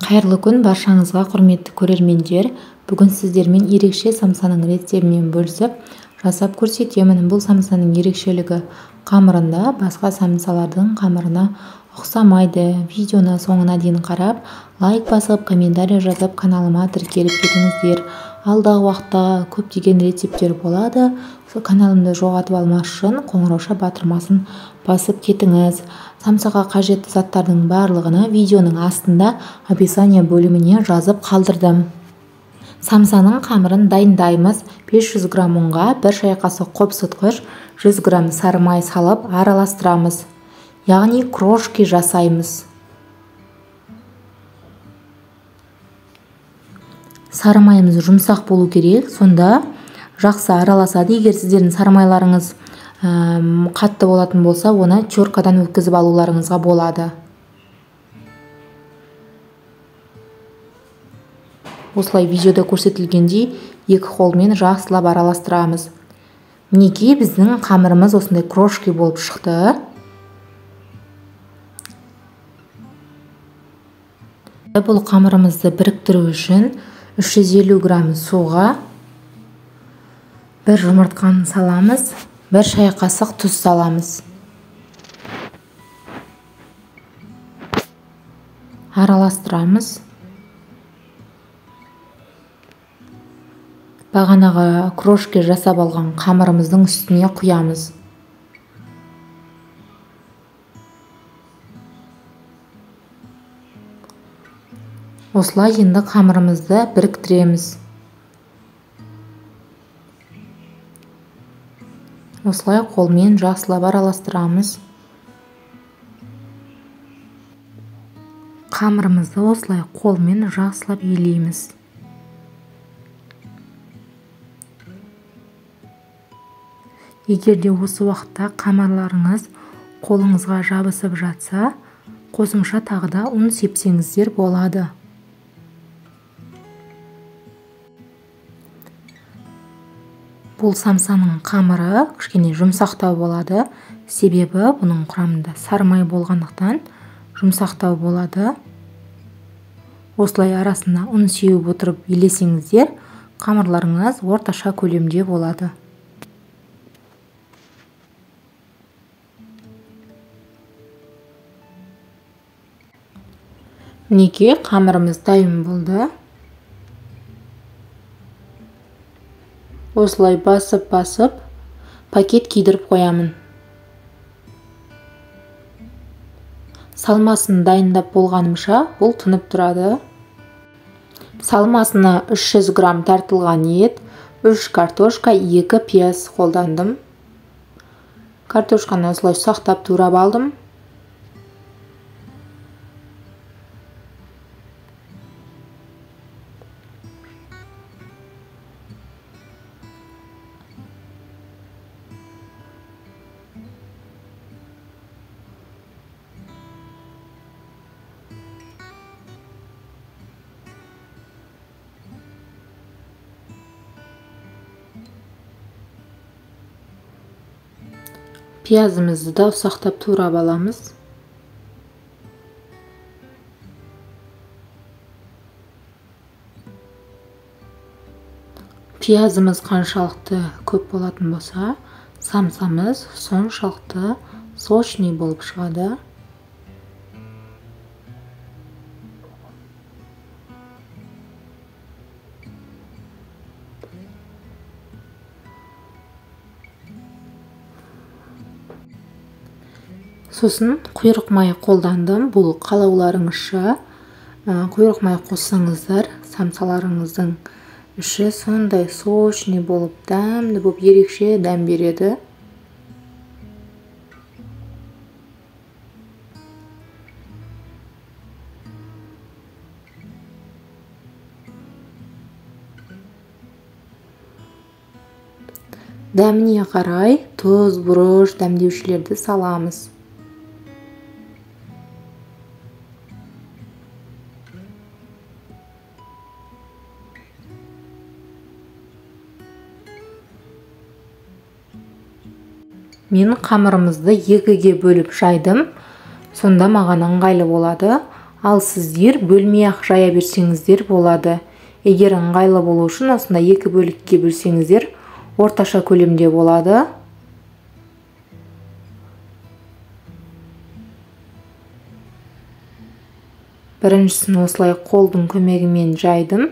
Қайырлы күн баршаңызға, құрметті көрермендер. Бүгін сіздермен ерекше самсаның рецептімен бөлісіп жасап көрсетемін. Бұл самсаның ерекшелігі қамырында басқа самсалардың қамырына ұқсамайды. Видеоны соңына дейін қарап, лайк басып, комментарий жазып, каналыма тіркеліп кетіңіздер. Алдағы уақытта көптеген рецепттер болады. Каналымды жоғалтып алмас үшін қоңырауша батырмасын басып кетіңіз. Самсаға қажетті заттардың барлығына видеоның астында описание бөліміне жазып қалдырдым. Самсаның қамырын дайындаймыз. 500 грамм ұнға 1 шай қасық қопсытқыш, 100 грамм сары май салып араластырамыз. Яғни крошки жасаймыз. Сары майымыз жұмсақ болу керек, сонда жақсы араласады. Егер сіздердің сары майларыңыз қатты болатын болса, оны теркадан өткізіп алуларыңызға болады. Осылай видеода көрсетілгендей екі қолмен жақсылап араластырамыз. Мінекей біздің қамырымыз осындай крошки болып шықты. Бұл қамырымызды біріктіру үшін 350 грамм суға 1 жұмыртқаны саламыз, 1 шай қасық тұз саламыз. Араластырамыз. Бағанағы крошки жасап алған қамырымыздың үстіне құямыз. Осылай енді қамырымызды біріктіреміз. Осылай қолмен жақсылап араластырамыз. Қамырымызды осылай қолмен жақсылап елейміз. Егерде осы уақытта қамырларыңыз қолыңызға жабысып жатса, қосымша тағы да ұн сепсеңіздер болады. Бұл самсаның қамыры кішкене жұмсақтау болады, себебі бұның құрамында сары май болғандықтан жұмсақтау болады. Осылай арасына ұн сеуіп отырып елесеңіздер, қамырларыңыз орташа көлемде болады. Мінекей қамырымыз дайын болды. Осылай басып пакет кидіріп қоямын. Салмасын дайындап болғанымша бұл тұнып тұрады. Салмасына 300 грамм тартылған ет, 3 картошка, 2 пияз қолдандым. Картошканы осылай сақтап турап алдым. Пиязымызды да ұсақтап турап аламыз. Пиязымыз қаншалықты көп болатын болса, самсамыз соншалықты сочный болып шығады. Сосын құйрық май қолдандым. Бұл қалауларыңызша. Құйрық май қоссаңыздар, самсаларыңыздың іші сондай сочный болып, дәмді болып, ерекше дәм береді. Дәміне қарай тұз, бұрыш, дәмдеушілерді саламыз. Мен қамырымызды екіге бөліп жайдым. Сонда маған ыңғайлы болады. Ал сіздер бөлмей ақ жая берсеңіздер болады. Егер ыңғайлы болу үшін осындай 2 бөлікке бөлсеңіздер орташа көлемде болады. Біріншісін осылай қолдың көмегімен жайдым.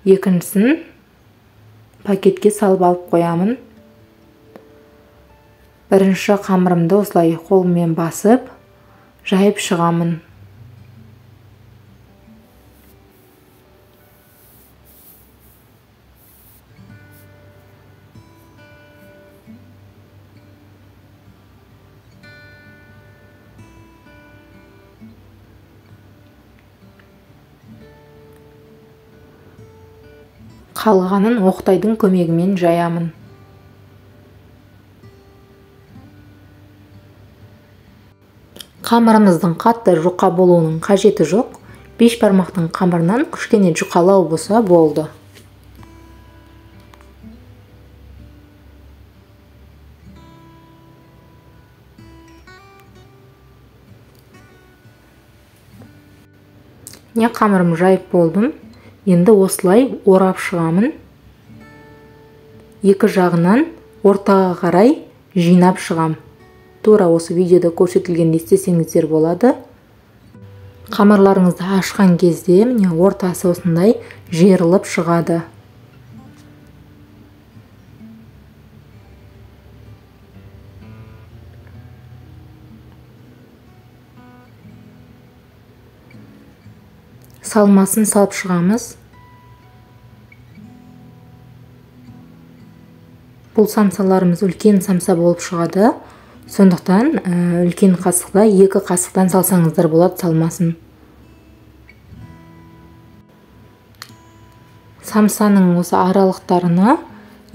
Екіншісін пакетке салып алып қоямын. Бірінші қамырымды осылай қолмен басып, жайып шығамын. Қалғанын оқтайдың көмегімен жаямын. Қамырымыздың қатты жұқа болуының қажеті жоқ. 5 бармақтың қамырынан кішкене жұқалау болса болды. Не қамырым жайып болдым. Енді осылай орап шығамын. Екі жағынан ортаға қарай жинап шығам. Тура осы видеода көрсетілгенде істесеңіздер болады. Қамырларыңызды ашқан кезде міне ортасы осындай жиырылып шығады. Салмасын салып шығамыз. Бұл самсаларымыз үлкен самса болып шығады. Сондықтан үлкен қасықта 2 қасықтан салсаңыздар болады салмасын. Самсаның осы аралықтарына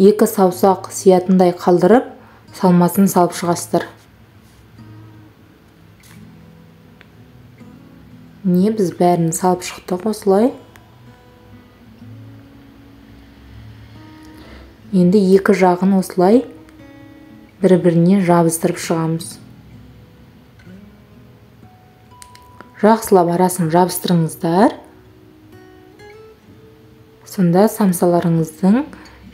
2 саусақ сиятындай қалдырып, салмасын салып шығасыздар. Не біз бәрін салып шықтық осылай. Енді 2 жағын осылай бір-біріне жабыстырып шығамыз. Жақсылап арасын жабыстырыңыздар. Сонда самсаларыңыздың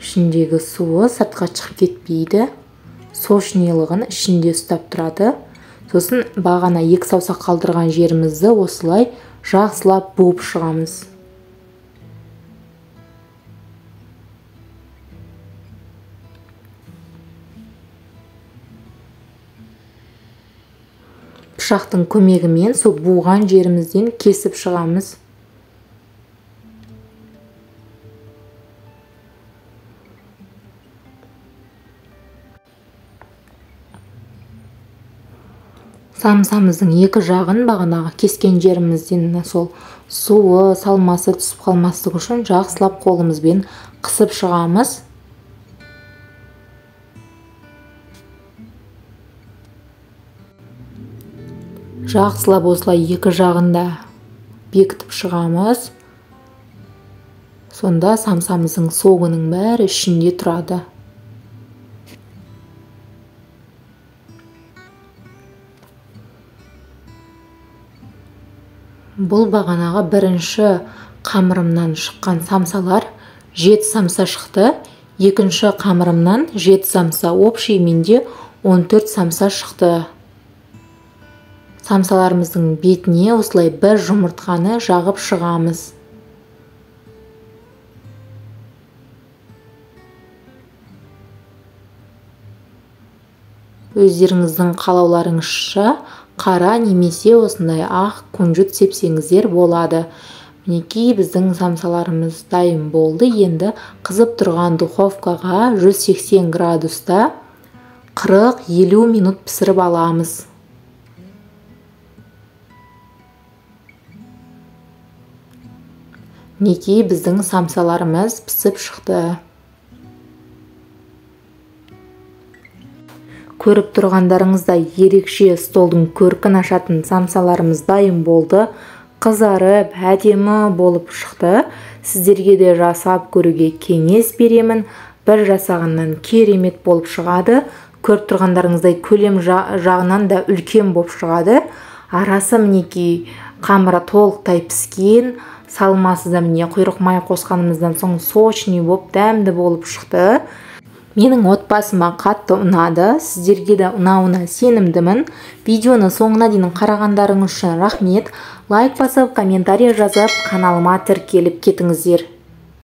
ішіндегі суы сыртқа шығып кетпейді. Сочнилығын ішінде ұстап тұрады. Сосын бағана 2 саусақ қалдырған жерімізді осылай жақсылап буып шығамыз. Пышақтың көмегімен сол буған жерімізден кесіп шығамыз. Самсамыздың 2 жағын бағанағы кескен жерімізден сол суы, салмасы түсіп қалмастығы үшін жақсылап қолымызбен қысып шығамыз. Жақсылап осылай 2 жағында бекітіп шығамыз. Сонда самсамыздың соғының бәрі ішінде тұрады. Бұл бағанаға бірінші қамырымнан шыққан самсалар 7 самса шықты. Екінші қамырымнан 7 самса, общий менде 14 самса шықты. Самсаларымыздың бетіне осылай бір жұмыртқаны жағып шығамыз. Өздеріңіздің қалауларыңызша қара немесе осындай ақ күнжіт сепсеңіздер болады. Мінекей біздің самсаларымыз дайын болды. Енді қызып тұрған духовкаға 180 градуста 40-50 минут пісіріп аламыз. Мінекей біздің самсаларымыз пісіп шықты. Көріп тұрғандарыңыздай ерекше столдың көркін ашатын самсаларымыз дайын болды. Қызарып, әдемі болып шықты. Сіздерге де жасап көруге кеңес беремін. Бір жасағаннан керемет болып шығады. Көріп тұрғандарыңыздай көлем жағынан да үлкен болып шығады. Арасы мінекей қамыры толықтай піскен. Салмасы да міне құйрық май қосқанымыздан соң сочный болып дәмді болып шықты. Менің отбасыма қатты ұнады. Сіздерге де ұнауына сенімдімін. Видеоны соңына дейін қарағандарыңыз үшін рахмет. Лайк басып, комментарий жазып, каналыма тіркеліп кетіңіздер.